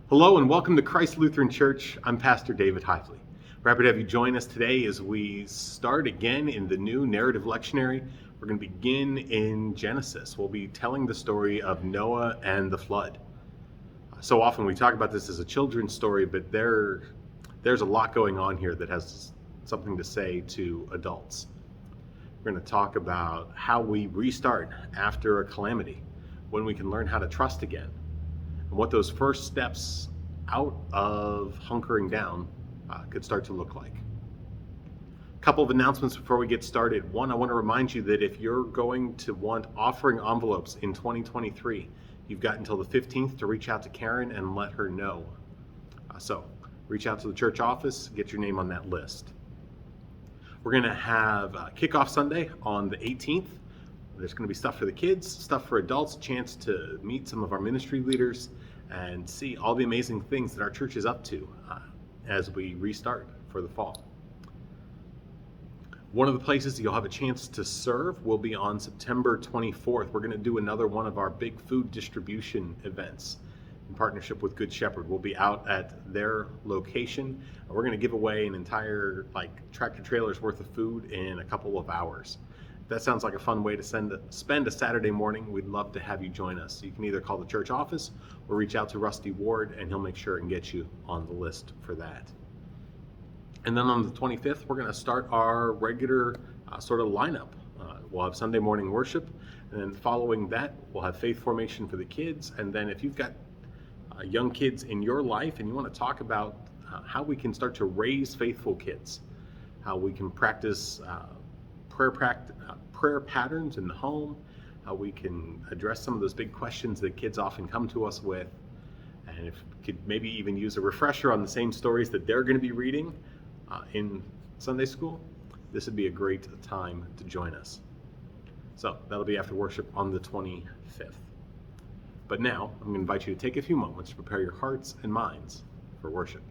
Hello and welcome to Christ Lutheran Church. I'm Pastor David Hifley. We're happy to have you join us today as we start again in the new narrative lectionary. We're going to begin in Genesis. We'll be telling the story of Noah and the flood. So often we talk about this as a children's story, but there's a lot going on here that has something to say to adults. We're going to talk about how we restart after a calamity, when we can learn how to trust again, and what those first steps out of hunkering down could start to look like. A couple of announcements before we get started. One, I want to remind you that if you're going to want offering envelopes in 2023, you've got until the 15th to reach out to Karen and let her know. So reach out to the church office, get your name on that list. We're going to have Kickoff Sunday on the 18th. There's going to be stuff for the kids, stuff for adults, a chance to meet some of our ministry leaders and see all the amazing things that our church is up to as we restart for the fall. One of the places you'll have a chance to serve will be on September 24th. We're going to do another one of our big food distribution events in partnership with Good Shepherd. We'll be out at their location. We're going to give away an entire tractor trailer's worth of food in a couple of hours. If that sounds like a fun way to spend a Saturday morning, we'd love to have you join us. You can either call the church office or reach out to Rusty Ward and he'll make sure and get you on the list for that. And then on the 25th, we're going to start our regular sort of lineup. We'll have Sunday morning worship, and then following that, we'll have faith formation for the kids. And then if you've got young kids in your life and you want to talk about how we can start to raise faithful kids, how we can practice prayer patterns in the home, how we can address some of those big questions that kids often come to us with, and if we could maybe even use a refresher on the same stories that they're going to be reading in Sunday school, this would be a great time to join us. So that'll be after worship on the 25th. But now I'm going to invite you to take a few moments to prepare your hearts and minds for worship.